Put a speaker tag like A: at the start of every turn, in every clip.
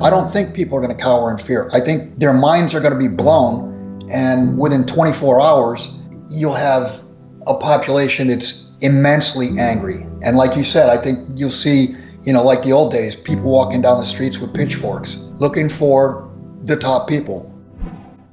A: I don't think people are going to cower in fear. I think their minds are going to be blown, and within 24 hours, you'll have a population that's immensely angry. And like you said, I think you'll see, like the old days, people walking down the streets with pitchforks, looking for the top people.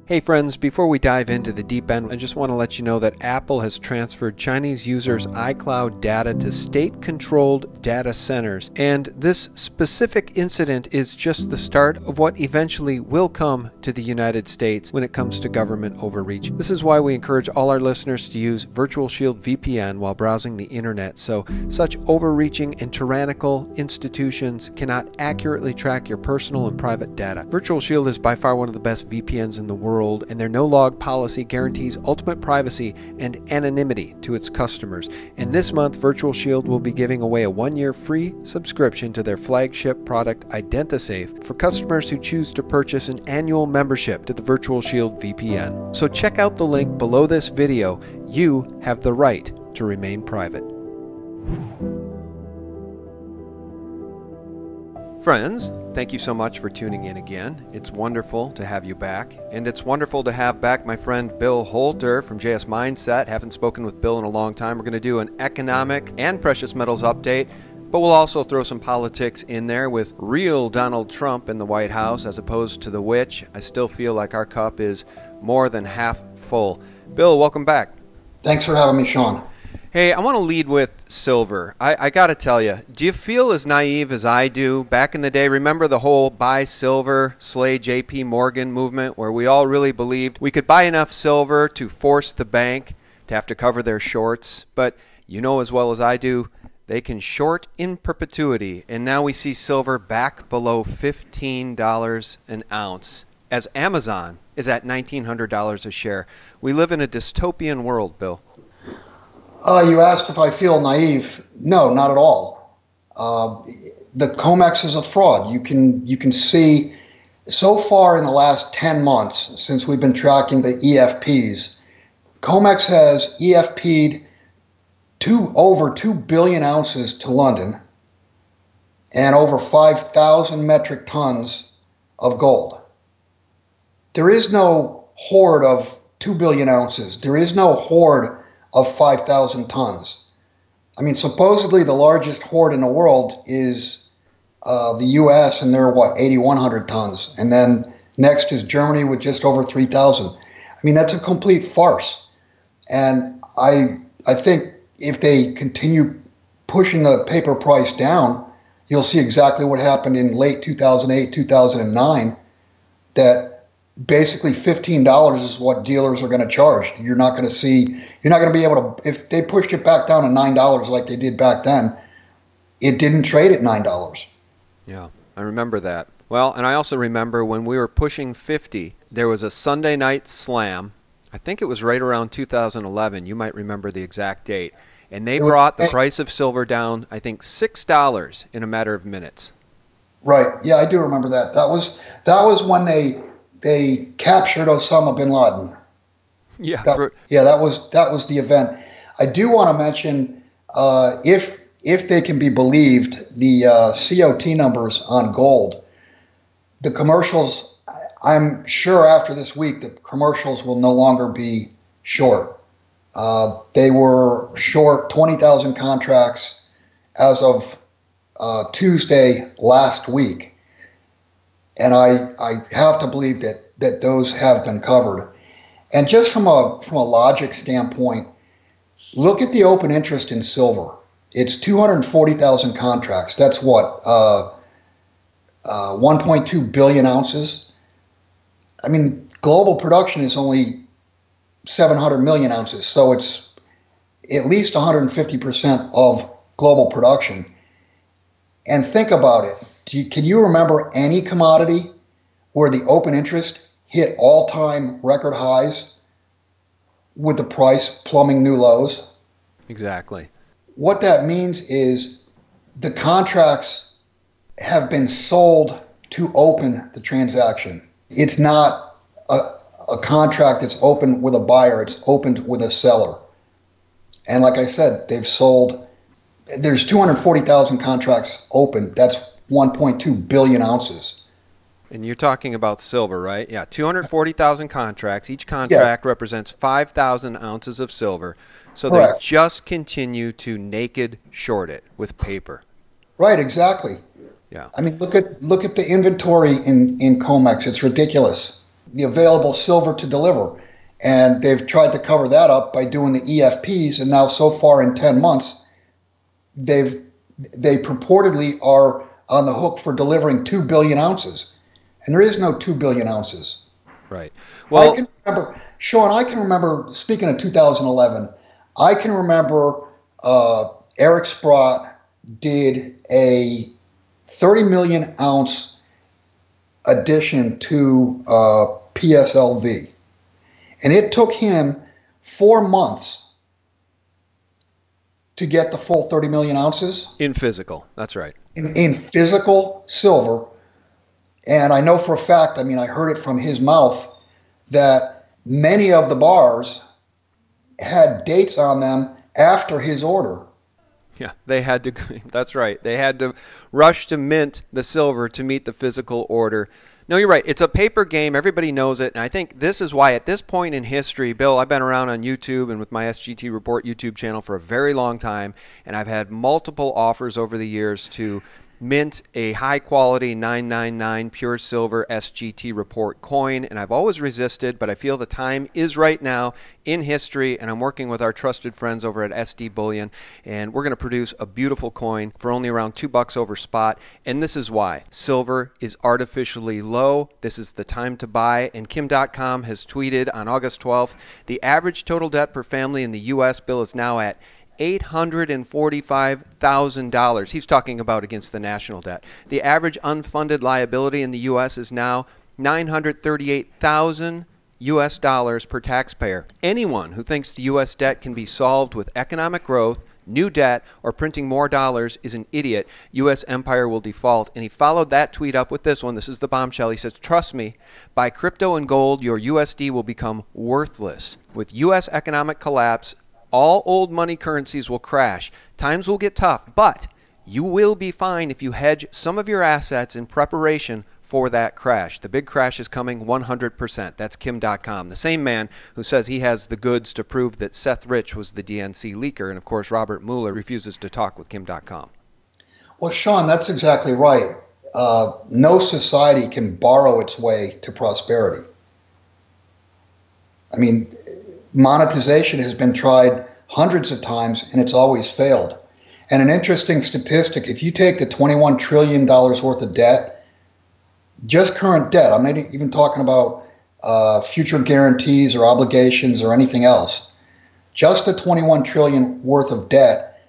B: Hey friends, before we dive into the deep end, I just want to let you know that Apple has transferred Chinese users' iCloud data to state-controlled data centers, and this specific incident is just the start of what eventually will come to the United States when it comes to government overreach. This is why we encourage all our listeners to use Virtual Shield VPN while browsing the internet, so such overreaching and tyrannical institutions cannot accurately track your personal and private data. Virtual Shield is by far one of the best VPNs in the world, and their no-log policy guarantees ultimate privacy and anonymity to its customers. And this month, Virtual Shield will be giving away a 1-year free subscription to their flagship product, IdentiSafe, for customers who choose to purchase an annual membership to the Virtual Shield VPN. So check out the link below this video. You have the right to remain private. Friends, thank you so much for tuning in again. It's wonderful to have you back. And it's wonderful to have back my friend Bill Holter from JSmineset. Haven't spoken with Bill in a long time. We're going to do an economic and precious metals update, but we'll also throw some politics in there with real Donald Trump in the White House as opposed to the witch. I still feel like our cup is more than half full. Bill, welcome back.
A: Thanks for having me, Sean.
B: Hey, I want to lead with silver. I got to tell you, do you feel as naive as I do? Back in the day, remember the whole buy silver, slay JP Morgan movement where we all really believed we could buy enough silver to force the bank to have to cover their shorts? But you know as well as I do, they can short in perpetuity. And now we see silver back below $15 an ounce as Amazon is at $1,900 a share. We live in a dystopian world, Bill.
A: You asked if I feel naive. No, not at all. The COMEX is a fraud. You can see so far in the last 10 months since we've been tracking the EFPs, COMEX has EFP'd over 2 billion ounces to London and over 5,000 metric tons of gold. There is no hoard of 2 billion ounces. There is no hoard of 5,000 tons. I mean, supposedly the largest hoard in the world is the U.S., and they're, 8,100 tons. And then next is Germany with just over 3,000. I mean, that's a complete farce. And I think if they continue pushing the paper price down, you'll see exactly what happened in late 2008, 2009, that basically $15 is what dealers are going to charge. You're not going to be able to, if they pushed it back down to $9 like they did back then, it didn't trade at $9.
B: Yeah, I remember that. Well, and I also remember when we were pushing 50, there was a Sunday night slam. I think it was right around 2011. You might remember the exact date. And they brought the price of silver down, I think, $6 in a matter of minutes. Right.
A: Yeah, I do remember that. That was when they captured Osama bin Laden.
B: Yeah,
A: that was the event. I do want to mention, if they can be believed, the COT numbers on gold, the commercials. I'm sure after this week, the commercials will no longer be short. They were short 20,000 contracts as of Tuesday last week. And I have to believe that those have been covered. And just from a logic standpoint, look at the open interest in silver. It's 240,000 contracts. That's what, 1.2 billion ounces. I mean, global production is only 700 million ounces, so it's at least 150% of global production. And think about it. Can you remember any commodity where the open interest hit all-time record highs with the price plumbing new lows?
B: Exactly.
A: What that means is the contracts have been sold to open the transaction. It's not a contract that's open with a buyer. It's opened with a seller. And like I said, there's 240,000 contracts open. That's 1.2 billion ounces.
B: And you're talking about silver, right? Yeah, 240,000 contracts. Each contract represents 5,000 ounces of silver. So they just continue to naked short it with paper.
A: Right, exactly.
B: Yeah.
A: I mean, look at the inventory in COMEX. It's ridiculous. The available silver to deliver. And they've tried to cover that up by doing the EFPs, and now so far in 10 months, they purportedly are on the hook for delivering 2 billion ounces. And there is no 2 billion ounces.
B: Right. Well,
A: I can remember, Sean, speaking of 2011, I can remember Eric Sprott did a 30 million ounce addition to PSLV. And it took him 4 months to get the full 30 million ounces.
B: In physical, that's right.
A: In physical silver. And I know for a fact, I mean, I heard it from his mouth, that many of the bars had dates on them after his order.
B: Yeah, they had to, that's right. They had to rush to mint the silver to meet the physical order. No, you're right. It's a paper game. Everybody knows it. And I think this is why at this point in history, Bill, I've been around on YouTube and with my SGTreport YouTube channel for a very long time. And I've had multiple offers over the years to mint a high-quality 999 pure silver SGTreport coin, and I've always resisted, but I feel the time is right now in history, and I'm working with our trusted friends over at SD Bullion, and we're going to produce a beautiful coin for only around $2 over spot, and this is why. Silver is artificially low. This is the time to buy, and Kim.com has tweeted on August 12th, the average total debt per family in the U.S., Bill, is now at $845,000. He's talking about against the national debt. The average unfunded liability in the U.S. is now $938,000 U.S. dollars per taxpayer. Anyone who thinks the U.S. debt can be solved with economic growth, new debt, or printing more dollars is an idiot. U.S. empire will default. And he followed that tweet up with this one. This is the bombshell. He says, trust me, buy crypto and gold, your USD will become worthless. With U.S. economic collapse, all old money currencies will crash. Times will get tough, but you will be fine if you hedge some of your assets in preparation for that crash. The big crash is coming 100%. That's Kim.com, the same man who says he has the goods to prove that Seth Rich was the DNC leaker. And of course, Robert Mueller refuses to talk with Kim.com.
A: Well, Sean, that's exactly right. No society can borrow its way to prosperity. I mean, monetization has been tried hundreds of times, and it's always failed. And an interesting statistic, if you take the $21 trillion worth of debt, just current debt, I'm not even talking about future guarantees or obligations or anything else, just the $21 trillion worth of debt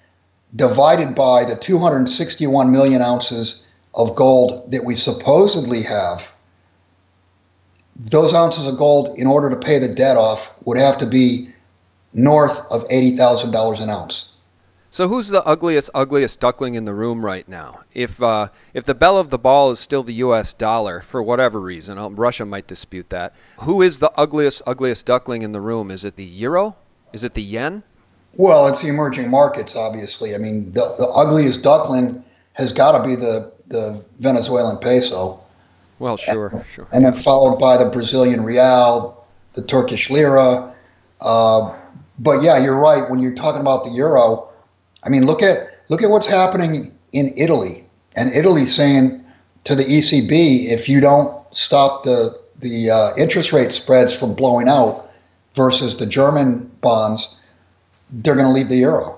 A: divided by the 261 million ounces of gold that we supposedly have, those ounces of gold, in order to pay the debt off, would have to be north of $80,000 an ounce.
B: So who's the ugliest duckling in the room right now? If the belle of the ball is still the U.S. dollar, for whatever reason, Russia might dispute that, who is the ugliest duckling in the room? Is it the euro? Is it the yen?
A: Well, it's the emerging markets, obviously. I mean, the ugliest duckling has got to be the Venezuelan peso.
B: Well, sure.
A: And then followed by the Brazilian real, the Turkish lira. But yeah, you're right. When you're talking about the euro, I mean, look at what's happening in Italy. And Italy's saying to the ECB, if you don't stop the interest rate spreads from blowing out versus the German bonds, they're going to leave the euro.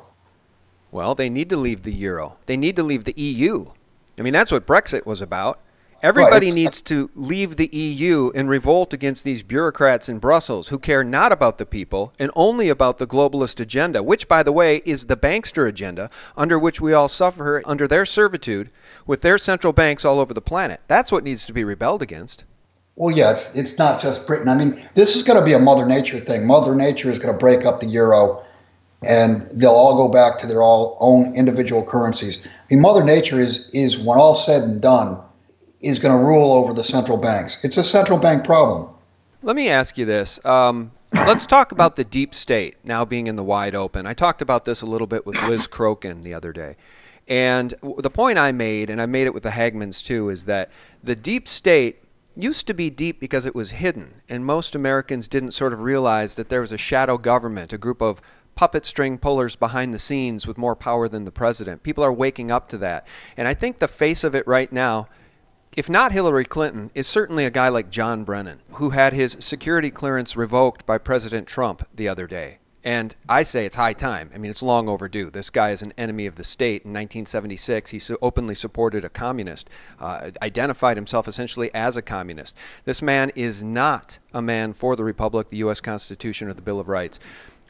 B: Well, they need to leave the euro. They need to leave the EU. I mean, that's what Brexit was about. Everybody needs to leave the EU and revolt against these bureaucrats in Brussels who care not about the people and only about the globalist agenda, which, by the way, is the bankster agenda under which we all suffer under their servitude with their central banks all over the planet. That's what needs to be rebelled against.
A: Well, yeah, it's not just Britain. I mean, this is going to be a Mother Nature thing. Mother Nature is going to break up the euro, and they'll all go back to their own individual currencies. I mean, Mother Nature is when all said and done, is going to rule over the central banks. It's a central bank problem.
B: Let me ask you this. Let's talk about the deep state now being in the wide open. I talked about this a little bit with Liz Crokin the other day. And the point I made, and I made it with the Hagmans too, is that the deep state used to be deep because it was hidden, and most Americans didn't sort of realize that there was a shadow government, a group of puppet string pullers behind the scenes with more power than the president. People are waking up to that. And I think the face of it right now, if not Hillary Clinton, is certainly a guy like John Brennan, who had his security clearance revoked by President Trump the other day. And I say it's high time. I mean, it's long overdue. This guy is an enemy of the state. In 1976, he openly supported a communist, identified himself essentially as a communist. This man is not a man for the Republic, the U.S. Constitution, or the Bill of Rights.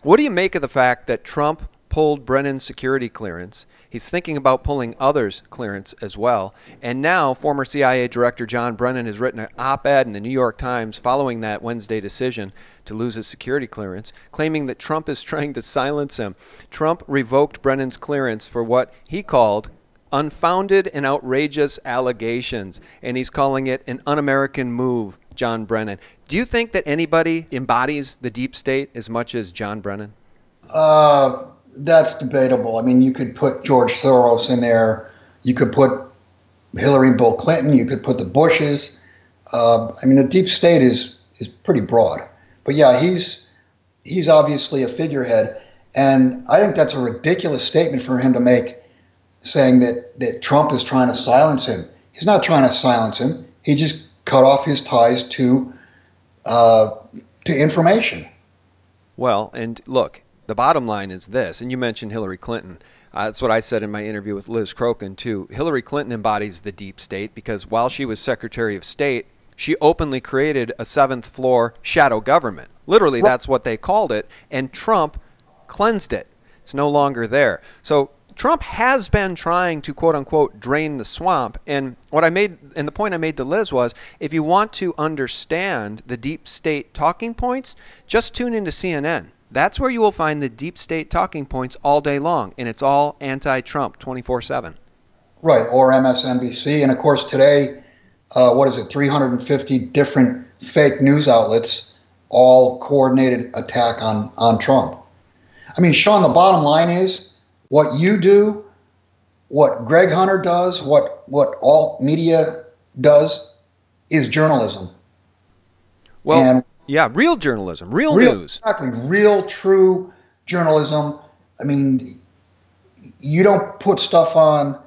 B: What do you make of the fact that Trump pulled Brennan's security clearance? He's thinking about pulling others' clearance as well. And now former CIA Director John Brennan has written an op-ed in the New York Times following that Wednesday decision to lose his security clearance, claiming that Trump is trying to silence him. Trump revoked Brennan's clearance for what he called unfounded and outrageous allegations, and he's calling it an un-American move, John Brennan. Do you think that anybody embodies the deep state as much as John Brennan?
A: That's debatable. I mean, you could put George Soros in there. You could put Hillary and Bill Clinton. You could put the Bushes. I mean, the deep state is pretty broad. But yeah, he's obviously a figurehead. And I think that's a ridiculous statement for him to make, saying that Trump is trying to silence him. He's not trying to silence him. He just cut off his ties to information.
B: Well, and look, the bottom line is this, and you mentioned Hillary Clinton. That's what I said in my interview with Liz Crokin, too. Hillary Clinton embodies the deep state because while she was Secretary of State, she openly created a seventh-floor shadow government. Literally, that's what they called it, and Trump cleansed it. It's no longer there. So Trump has been trying to, quote-unquote, drain the swamp, and the point I made to Liz was, if you want to understand the deep state talking points, just tune into CNN. That's where you will find the deep state talking points all day long, and it's all anti-Trump 24/7.
A: Right, or MSNBC. And of course today, 350 different fake news outlets, all coordinated attack on Trump. I mean, Sean, the bottom line is what you do, what Greg Hunter does, what all media does is journalism.
B: Well, and yeah, real journalism, real news.
A: Exactly, real, true journalism. I mean, you don't put stuff on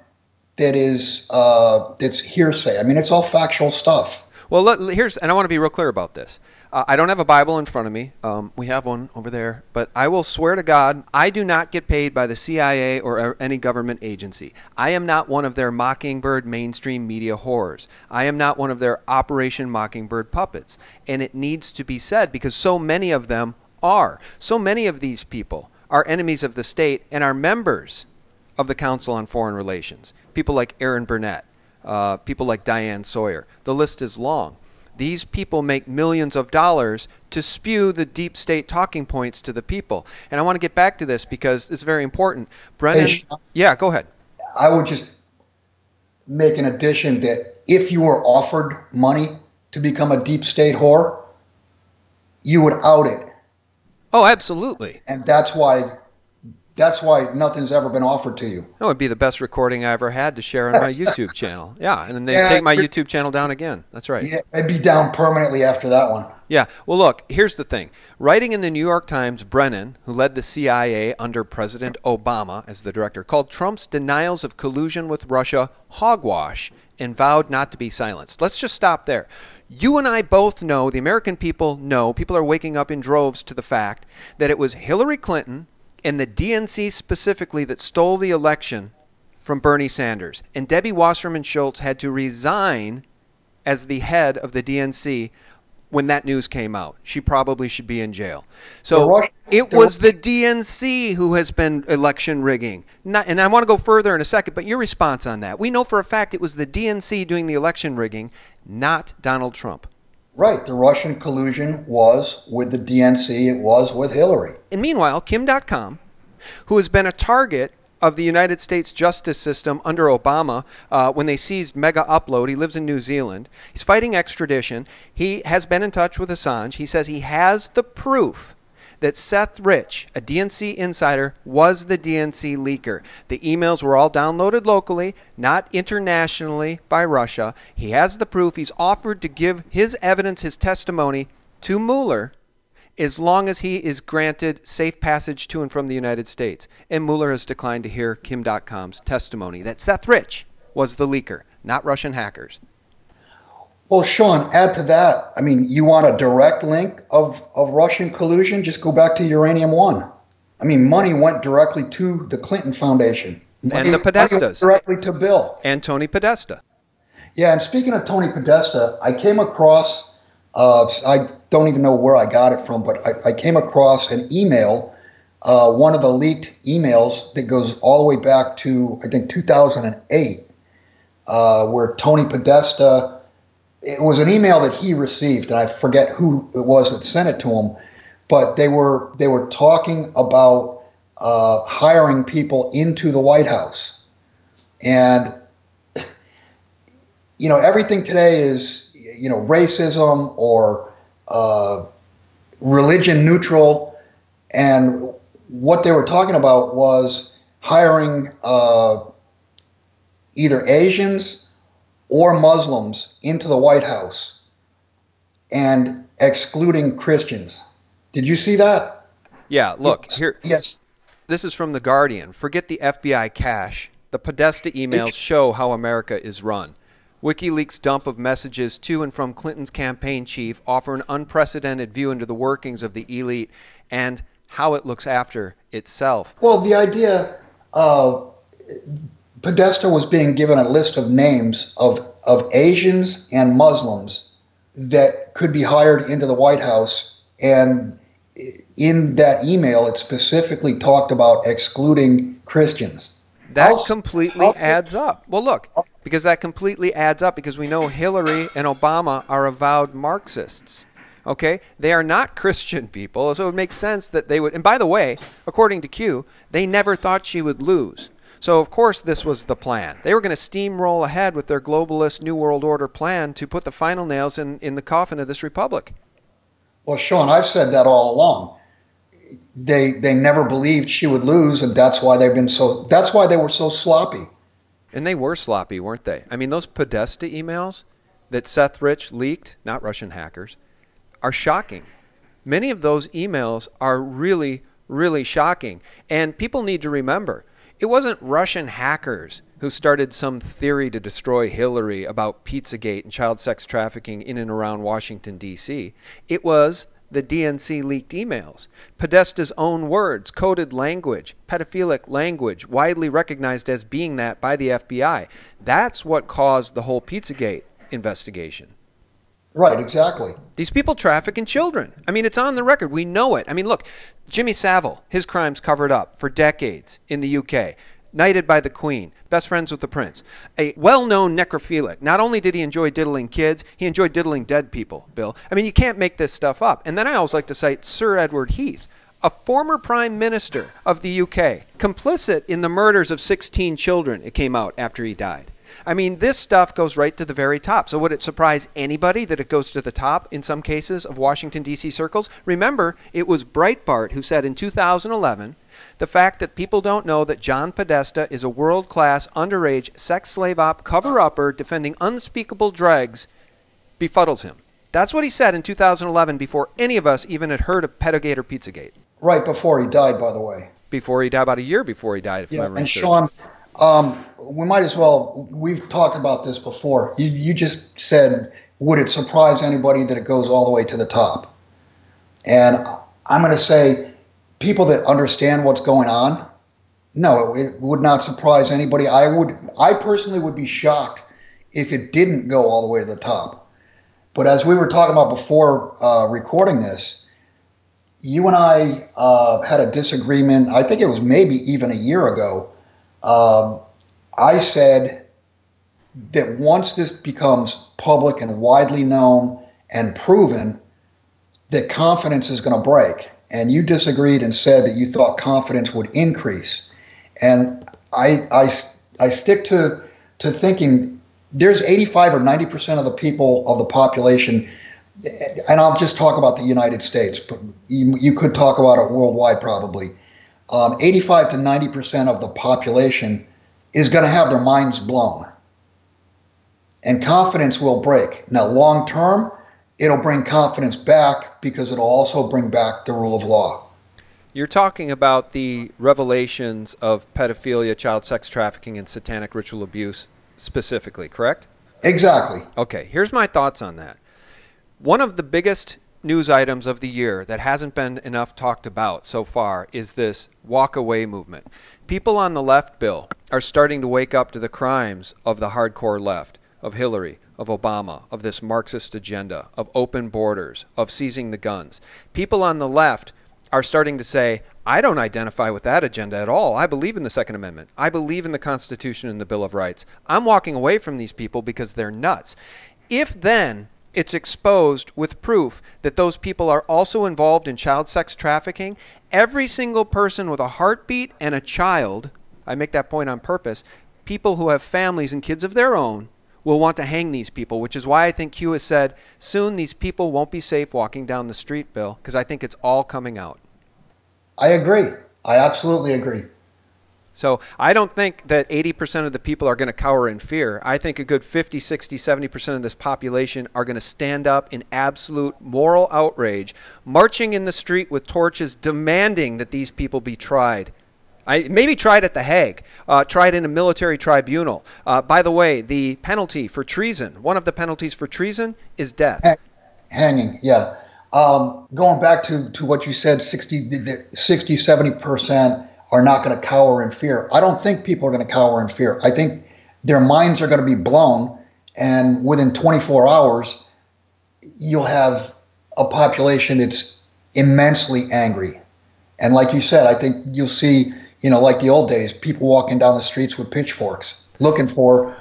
A: that is that's hearsay. I mean, it's all factual stuff.
B: Well, and I want to be real clear about this. I don't have a Bible in front of me. We have one over there. But I will swear to God, I do not get paid by the CIA or any government agency. I am not one of their Mockingbird mainstream media whores. I am not one of their Operation Mockingbird puppets. And it needs to be said because so many of them are. So many of these people are enemies of the state and are members of the Council on Foreign Relations. People like Aaron Burnett, people like Diane Sawyer. The list is long. These people make millions of dollars to spew the deep state talking points to the people. And I want to get back to this because it's very important. Brennan,
A: hey,
B: yeah, go ahead.
A: I would just make an addition that if you were offered money to become a deep state whore, you would out it.
B: Oh, absolutely.
A: And that's why nothing's ever been offered to you.
B: That would be the best recording I ever had to share on my YouTube channel. Yeah, and then they take my YouTube channel down again. That's right.
A: Yeah, it'd be down permanently after that one.
B: Yeah. Well, look, here's the thing. Writing in the New York Times, Brennan, who led the CIA under President Obama as the director, called Trump's denials of collusion with Russia hogwash and vowed not to be silenced. Let's just stop there. You and I both know, the American people know, people are waking up in droves to the fact that it was Hillary Clinton and the DNC specifically that stole the election from Bernie Sanders. And Debbie Wasserman Schultz had to resign as the head of the DNC when that news came out. She probably should be in jail. So it was the DNC who has been election rigging. And I want to go further in a second, but your response on that. We know for a fact it was the DNC doing the election rigging, not Donald Trump.
A: Right. The Russian collusion was with the DNC. It was with Hillary.
B: And meanwhile, Kim.com, who has been a target of the United States justice system under Obama when they seized Mega Upload. He lives in New Zealand. He's fighting extradition. He has been in touch with Assange. He says he has the proof that Seth Rich, a DNC insider, was the DNC leaker. The emails were all downloaded locally, not internationally by Russia. He has the proof. He's offered to give his evidence, his testimony to Mueller, as long as he is granted safe passage to and from the United States. And Mueller has declined to hear Kim.com's testimony that Seth Rich was the leaker, not Russian hackers.
A: Well, Sean, add to that. I mean, you want a direct link of Russian collusion? Just go back to Uranium One. I mean, money went directly to the Clinton Foundation.
B: And the Podestas.
A: Directly to Bill.
B: And Tony Podesta.
A: Yeah, and speaking of Tony Podesta, I came across, I don't even know where I got it from, but I came across an email, one of the leaked emails that goes all the way back to, I think, 2008, where Tony Podesta, it was an email that he received, and I forget who it was that sent it to him, but they were talking about hiring people into the White House. And, you know, everything today is, you know, racism or religion neutral, and what they were talking about was hiring either Asians or Muslims into the White House and excluding Christians. Did you see that?
B: Yeah, look, here.
A: Yes.
B: This is from The Guardian. Forget the FBI cache. The Podesta emails show how America is run. WikiLeaks' dump of messages to and from Clinton's campaign chief offer an unprecedented view into the workings of the elite and how it looks after itself.
A: Well, the idea Podesta was being given a list of names of Asians and Muslims that could be hired into the White House, and in that email it specifically talked about excluding Christians.
B: That completely adds up. Well, look, because that completely adds up because we know Hillary and Obama are avowed Marxists. Okay? They are not Christian people, so it makes sense that they would. And by the way, according to Q, they never thought she would lose. So, of course, this was the plan. They were going to steamroll ahead with their globalist New World Order plan to put the final nails in the coffin of this republic.
A: Well, Sean, I've said that all along. They never believed she would lose, and that's why they were so sloppy.
B: And they were sloppy, weren't they? I mean, those Podesta emails that Seth Rich leaked, not Russian hackers, are shocking. Many of those emails are really, really shocking. And people need to remember, it wasn't Russian hackers who started some theory to destroy Hillary about Pizzagate and child sex trafficking in and around Washington, D.C. It was the DNC leaked emails. Podesta's own words, coded language, pedophilic language, widely recognized as being that by the FBI. That's what caused the whole Pizzagate investigation.
A: Right, exactly.
B: These people traffic in children. I mean, it's on the record. We know it. I mean, look, Jimmy Savile, his crimes covered up for decades in the UK. Knighted by the Queen, best friends with the Prince. A well-known necrophilic. Not only did he enjoy diddling kids, he enjoyed diddling dead people, Bill. I mean, you can't make this stuff up. And then I always like to cite Sir Edward Heath, a former Prime Minister of the UK, complicit in the murders of 16 children, it came out after he died. I mean, this stuff goes right to the very top. So would it surprise anybody that it goes to the top, in some cases, of Washington, D.C. circles? Remember, it was Breitbart who said in 2011, the fact that people don't know that John Podesta is a world-class, underage, sex slave op cover-upper defending unspeakable dregs befuddles him. That's what he said in 2011 before any of us even had heard of Pedogate or Pizzagate.
A: Right before he died, by the way.
B: Before he died, about a year before he died, if memory serves.
A: And Sean, we might as well, we've talked about this before. You just said, would it surprise anybody that it goes all the way to the top? And I'm going to say, people that understand what's going on, no, it would not surprise anybody. I personally would be shocked if it didn't go all the way to the top. But as we were talking about before recording this, you and I had a disagreement. I think it was maybe even a year ago. I said that once this becomes public and widely known and proven, that confidence is going to break. And you disagreed and said that you thought confidence would increase. And I stick to thinking there's 85 or 90% of the people of the population and I'll just talk about the United States, but you could talk about it worldwide probably. 85 to 90% of the population is going to have their minds blown. And confidence will break. Now, long term, it'll bring confidence back because it'll also bring back the rule of law.
B: You're talking about the revelations of pedophilia, child sex trafficking, and satanic ritual abuse specifically, correct?
A: Exactly.
B: Okay, here's my thoughts on that. One of the biggest news items of the year that hasn't been enough talked about so far is this walk away movement. People on the left, Bill, are starting to wake up to the crimes of the hardcore left, of Hillary, of Obama, of this Marxist agenda, of open borders, of seizing the guns. People on the left are starting to say, I don't identify with that agenda at all. I believe in the Second Amendment. I believe in the Constitution and the Bill of Rights. I'm walking away from these people because they're nuts. If then it's exposed with proof that those people are also involved in child sex trafficking, every single person with a heartbeat and a child, I make that point on purpose, people who have families and kids of their own will want to hang these people, which is why I think Q has said soon these people won't be safe walking down the street, Bill, because I think it's all coming out.
A: I agree. I absolutely agree.
B: So I don't think that 80% of the people are going to cower in fear. I think a good 50, 60, 70% of this population are going to stand up in absolute moral outrage, marching in the street with torches, demanding that these people be tried. Maybe tried at the Hague, tried in a military tribunal. By the way, the penalty for treason, one of the penalties for treason is death.
A: Hanging, yeah. Going back to what you said, 60, 70% are not going to cower in fear. I don't think people are going to cower in fear. I think their minds are going to be blown, and within 24 hours, you'll have a population that's immensely angry. And like you said, I think you'll see, like the old days, people walking down the streets with pitchforks, looking for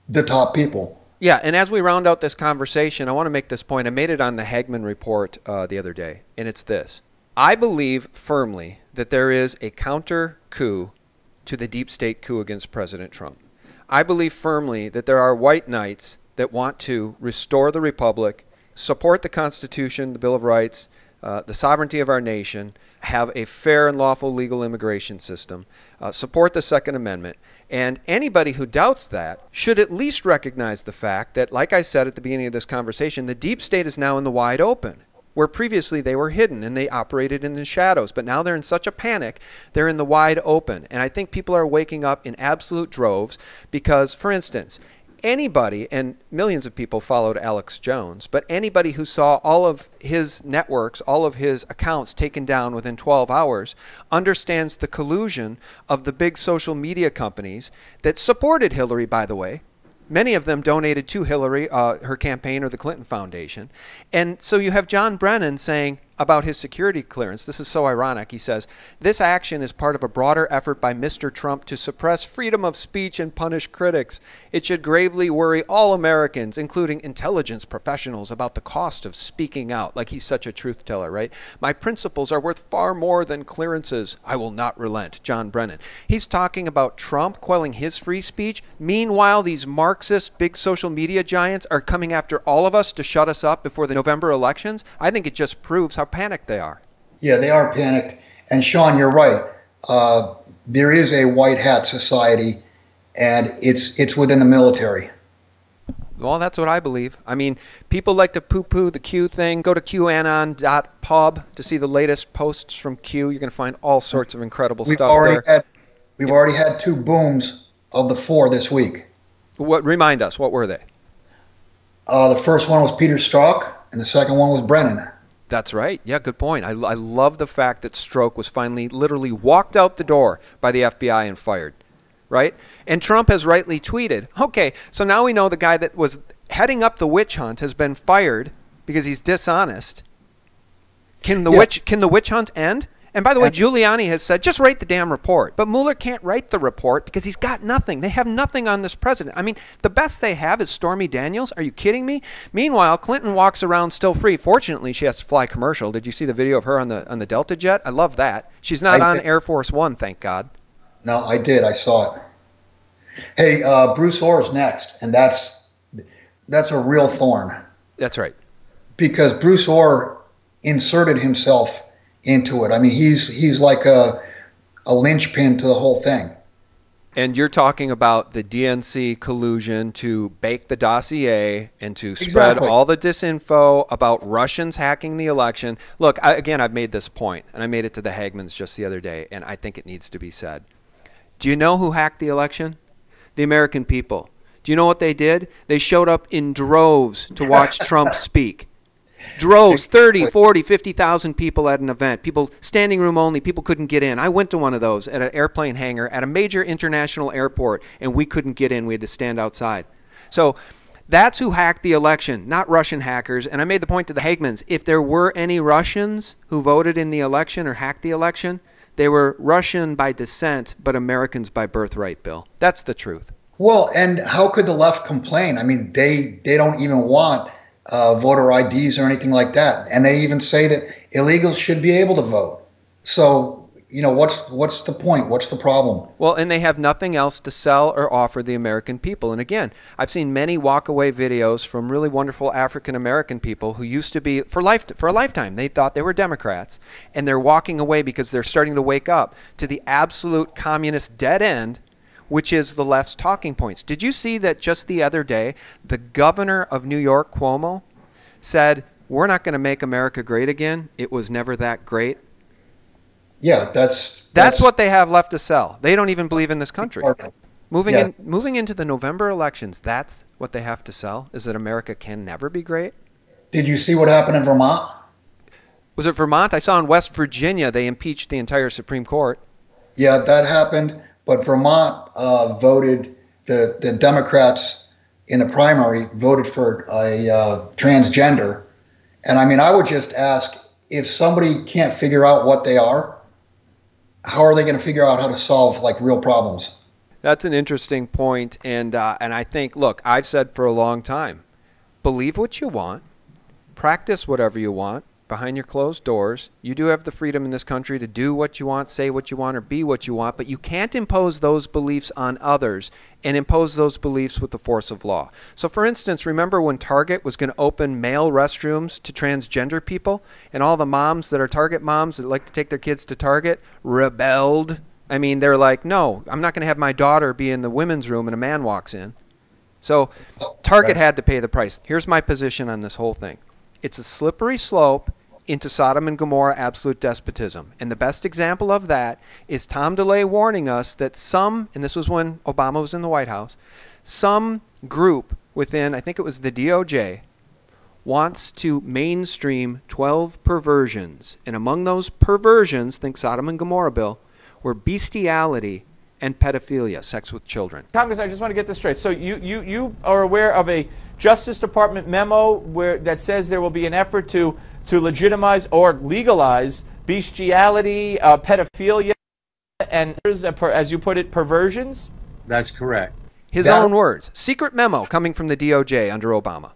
A: the top people.
B: Yeah, and as we round out this conversation, I want to make this point. I made it on the Hagman report the other day, and it's this. I believe firmly that there is a counter coup to the deep state coup against President Trump. I believe firmly that there are white knights that want to restore the republic, support the Constitution, the Bill of Rights, the sovereignty of our nation, have a fair and lawful legal immigration system, support the Second Amendment. And anybody who doubts that should at least recognize the fact that, like I said at the beginning of this conversation, the deep state is now in the wide open, where previously they were hidden and they operated in the shadows. But now they're in such a panic, they're in the wide open. And I think people are waking up in absolute droves because, for instance, anybody, and millions of people followed Alex Jones, but anybody who saw all of his networks, all of his accounts taken down within 12 hours, understands the collusion of the big social media companies that supported Hillary, by the way. Many of them donated to Hillary, her campaign, or the Clinton Foundation. And so you have John Brennan saying about his security clearance, this is so ironic, he says, this action is part of a broader effort by Mr. Trump to suppress freedom of speech and punish critics. It should gravely worry all Americans, including intelligence professionals, about the cost of speaking out. Like he's such a truth teller, right? My principles are worth far more than clearances. I will not relent. John Brennan. He's talking about Trump quelling his free speech. Meanwhile, these Marxist big social media giants are coming after all of us to shut us up before the November elections. I think it just proves how panicked they are.
A: Yeah, they are panicked. And Sean, you're right. There is a white hat society, and it's within the military.
B: Well, that's what I believe. I mean, people like to poo-poo the Q thing. Go to QAnon.pub to see the latest posts from Q. You're going to find all sorts of incredible stuff there.
A: We've already had 2 booms of the 4 this week.
B: Remind us, what were they?
A: The first one was Peter Strzok, and the second one was Brennan.
B: That's right. Yeah, good point. I love the fact that Strzok was finally literally walked out the door by the FBI and fired, right? And Trump has rightly tweeted, okay, so now we know the guy that was heading up the witch hunt has been fired because he's dishonest. Can the witch hunt end? And by the way, Giuliani has said, just write the damn report. But Mueller can't write the report because he's got nothing. They have nothing on this president. I mean, the best they have is Stormy Daniels. Are you kidding me? Meanwhile, Clinton walks around still free. Fortunately, she has to fly commercial. Did you see the video of her on the Delta jet? I love that. She's not on Air Force One, thank God.
A: No, I did. I saw it. Hey, Bruce Orr's next, and that's a real thorn.
B: That's right.
A: Because Bruce Orr inserted himself into it. I mean, he's like a linchpin to the whole thing.
B: And you're talking about the DNC collusion to bake the dossier and to spread all the disinfo about Russians hacking the election. Look, I've made this point, and I made it to the Hagmans just the other day, and I think it needs to be said. Do you know who hacked the election? The American people. Do you know what they did? They showed up in droves to watch Trump speak. Droves, 30, 40, 50,000 people at an event. People, standing room only, people couldn't get in. I went to one of those at an airplane hangar at a major international airport, and we couldn't get in. We had to stand outside. So that's who hacked the election, not Russian hackers. And I made the point to the Hagmans, if there were any Russians who voted in the election or hacked the election, they were Russian by descent, but Americans by birthright, Bill. That's the truth.
A: Well, and how could the left complain? I mean, they don't even want voter IDs or anything like that. And they even say that illegals should be able to vote. So, you know, what's the point? What's the problem?
B: Well, and they have nothing else to sell or offer the American people. And again, I've seen many walk-away videos from really wonderful African-American people who used to be, for a lifetime, they thought they were Democrats. And they're walking away because they're starting to wake up to the absolute communist dead end, which is the left's talking points. Did you see that just the other day, the governor of New York, Cuomo, said, we're not going to make America great again. It was never that great.
A: Yeah, that's
B: what they have left to sell. They don't even believe in this country. Moving into the November elections, that's what they have to sell, is that America can never be great.
A: Did you see what happened in Vermont?
B: Was it Vermont? I saw in West Virginia they impeached the entire Supreme Court.
A: Yeah, that happened. But Vermont voted, the Democrats in the primary voted for a transgender. And I mean, I would just ask, if somebody can't figure out what they are, how are they going to figure out how to solve like real problems?
B: That's an interesting point. And I think, look, I've said for a long time, believe what you want, practice whatever you want, behind your closed doors. You do have the freedom in this country to do what you want, say what you want, or be what you want, but you can't impose those beliefs on others and impose those beliefs with the force of law. So for instance, remember when Target was going to open male restrooms to transgender people, and all the moms that are Target moms that like to take their kids to Target rebelled? I mean, they're like, no, I'm not going to have my daughter be in the women's room and a man walks in. So Target had to pay the price. Here's my position on this whole thing. It's a slippery slope into Sodom and Gomorrah absolute despotism. And the best example of that is Tom DeLay warning us that some, and this was when Obama was in the White House, some group within, I think it was the DOJ, wants to mainstream 12 perversions. And among those perversions, think Sodom and Gomorrah, Bill, were bestiality and pedophilia, sex with children.
C: Congress, I just want to get this straight. So you are aware of a Justice Department memo that says there will be an effort to legitimize or legalize bestiality, pedophilia, and, as you put it, perversions?
D: That's correct.
B: His own words. Secret memo coming from the DOJ under Obama.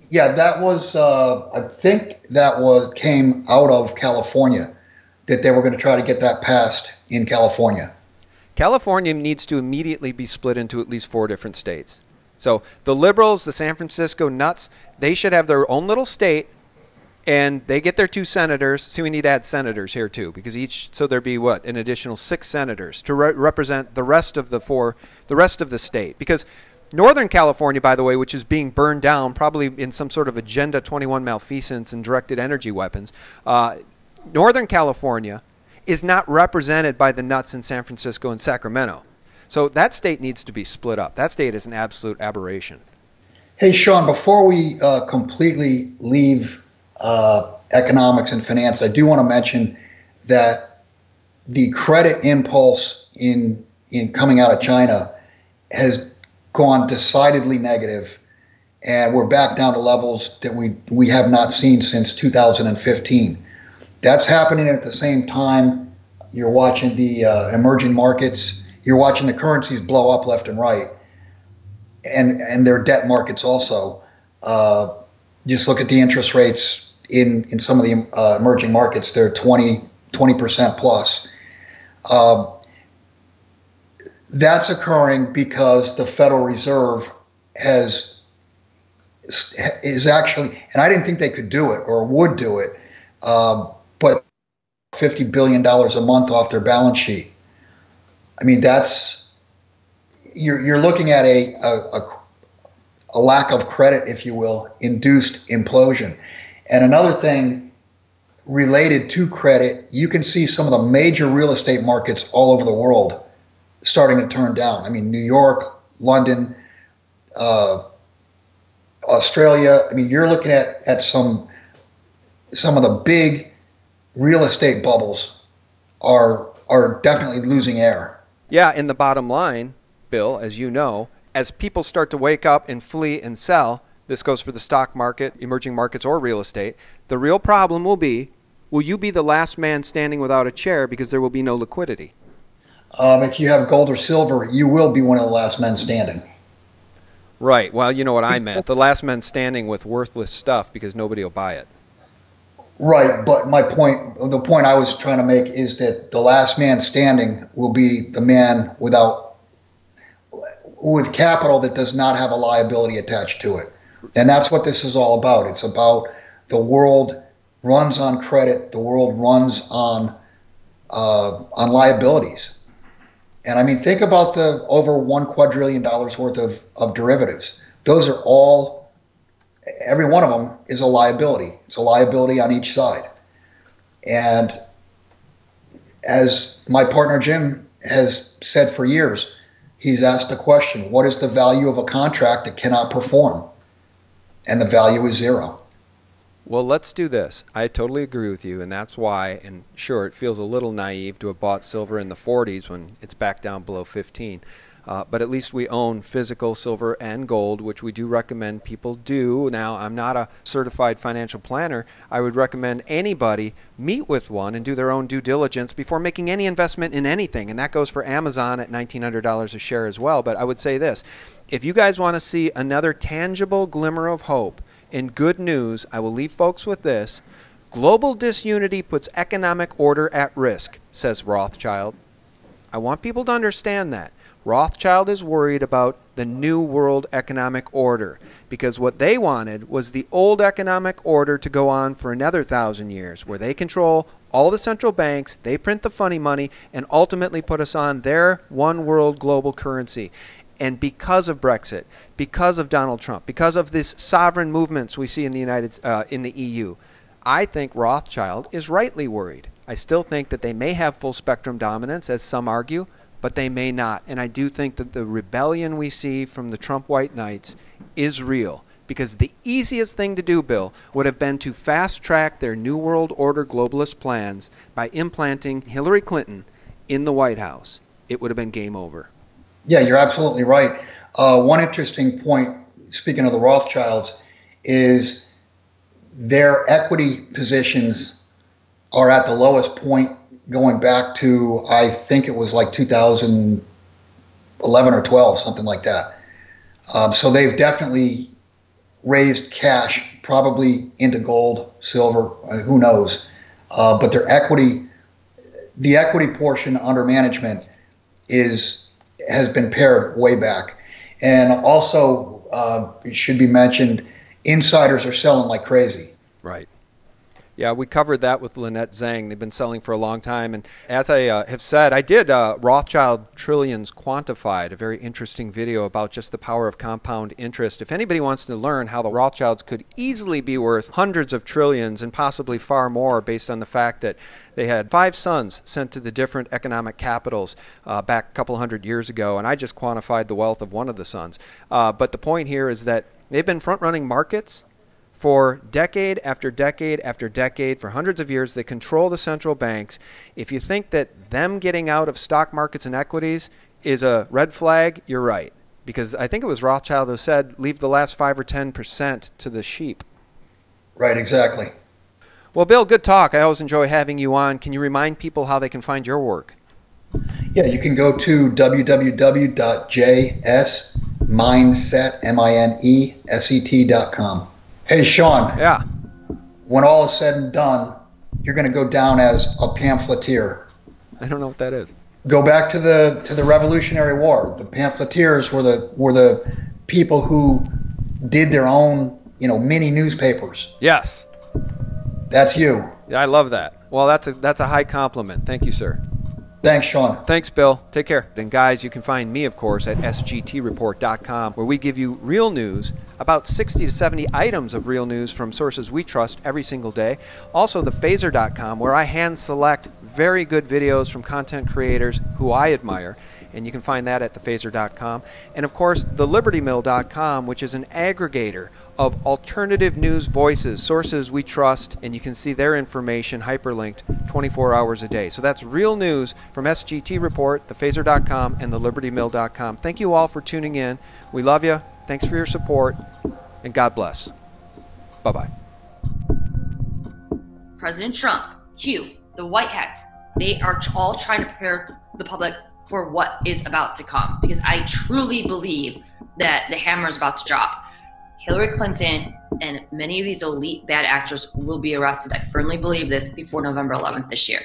A: Yeah, that was, I think that came out of California, that they were going to try to get that passed in California.
B: California needs to immediately be split into at least 4 different states. So the liberals, the San Francisco nuts, they should have their own little state, and they get their 2 senators. See, we need to add senators here too, because so there'd be what, an additional 6 senators to represent the rest of the state. Because Northern California, by the way, which is being burned down, probably in some sort of Agenda 21 malfeasance and directed energy weapons, Northern California is not represented by the nuts in San Francisco and Sacramento. So that state needs to be split up. That state is an absolute aberration.
A: Hey, Sean, before we completely leave economics and finance, I do want to mention that the credit impulse in coming out of China has gone decidedly negative, and we're back down to levels that we have not seen since 2015. That's happening at the same time you're watching the emerging markets, you're watching the currencies blow up left and right, and their debt markets also. Just look at the interest rates in some of the emerging markets. They're 20% plus. That's occurring because the Federal Reserve has is actually, and I didn't think they could do it or would do it, but $50 billion a month off their balance sheet. I mean, you're looking at a lack of credit, if you will, induced implosion. And another thing related to credit, you can see some of the major real estate markets all over the world starting to turn down. I mean, New York, London, Australia. I mean, you're looking at some of the big real estate bubbles are definitely losing air.
B: Yeah, and the bottom line, Bill, as you know, as people start to wake up and flee and sell, this goes for the stock market, emerging markets, or real estate, the real problem will you be the last man standing without a chair because there will be no liquidity?
A: If you have gold or silver, you will be one of the last men standing.
B: Right. Well, you know what I meant. The last man standing with worthless stuff because nobody will buy it.
A: Right, but the point I was trying to make is that the last man standing will be the man with capital that does not have a liability attached to it. And that's what this is all about. It's about the world runs on credit. The world runs on liabilities. And I mean, think about the over $1 quadrillion worth of derivatives. Those are all, every one of them is a liability. It's a liability on each side. And as my partner Jim has said for years, he's asked the question, what is the value of a contract that cannot perform? And the value is zero.
B: Well, let's do this. I totally agree with you, and that's why, and sure, it feels a little naive to have bought silver in the 40s when it's back down below 15. But at least we own physical silver and gold, which we do recommend people do. Now, I'm not a certified financial planner. I would recommend anybody meet with one and do their own due diligence before making any investment in anything. And that goes for Amazon at $1,900 a share as well. But I would say this. If you guys want to see another tangible glimmer of hope and good news, I will leave folks with this. Global disunity puts economic order at risk, says Rothschild. I want people to understand that. Rothschild is worried about the new world economic order because what they wanted was the old economic order to go on for another 1,000 years where they control all the central banks, they print the funny money, and ultimately put us on their one world global currency. And because of Brexit, because of Donald Trump, because of this sovereign movements we see in the EU, I think Rothschild is rightly worried. I still think that they may have full spectrum dominance, as some argue, but they may not. And I do think that the rebellion we see from the Trump White Knights is real. Because the easiest thing to do, Bill, would have been to fast-track their New World Order globalist plans by implanting Hillary Clinton in the White House. It would have been game over.
A: Yeah, you're absolutely right. One interesting point, speaking of the Rothschilds, is their equity positions are at the lowest point going back to, I think it was like 2011 or 12, something like that. So they've definitely raised cash, probably into gold, silver, who knows. But their equity, the equity portion under management has been pared way back. And also, it should be mentioned, insiders are selling like crazy.
B: Right. Yeah, we covered that with Lynette Zhang. They've been selling for a long time. And as I have said, I did Rothschild Trillions Quantified, a very interesting video about just the power of compound interest. If anybody wants to learn how the Rothschilds could easily be worth hundreds of trillions and possibly far more based on the fact that they had 5 sons sent to the different economic capitals back a couple hundred years ago, and I just quantified the wealth of one of the sons. But the point here is that they've been front-running markets for decade after decade after decade, for hundreds of years. They control the central banks. If you think that them getting out of stock markets and equities is a red flag, you're right. Because I think it was Rothschild who said, leave the last 5 or 10% to the sheep.
A: Right, exactly.
B: Well, Bill, good talk. I always enjoy having you on. Can you remind people how they can find your work?
A: Yeah, you can go to www.JSmineset.com. Hey, Sean.
B: Yeah.
A: When all is said and done, you're going to go down as a pamphleteer.
B: I don't know what that is.
A: Go back to the Revolutionary War. The pamphleteers were the people who did their own, mini newspapers.
B: Yes.
A: That's you.
B: Yeah, I love that. Well, that's a high compliment. Thank you, sir.
A: Thanks, Sean.
B: Thanks, Bill. Take care. And guys, you can find me, of course, at SGTreport.com, where we give you real news, about 60 to 70 items of real news from sources we trust every single day. Also, thephaser.com, where I hand select very good videos from content creators who I admire. And you can find that at thephaser.com. And of course, thelibertymill.com, which is an aggregator of alternative news voices, sources we trust, and you can see their information hyperlinked 24 hours a day. So that's real news from SGT Report, thephaser.com, and thelibertymill.com. Thank you all for tuning in. We love you. Thanks for your support, and God bless. Bye-bye.
D: President Trump, Q, the White Hats, they are all trying to prepare the public for what is about to come, because I truly believe that the hammer is about to drop. Hillary Clinton and many of these elite bad actors will be arrested. I firmly believe this before November 11th this year.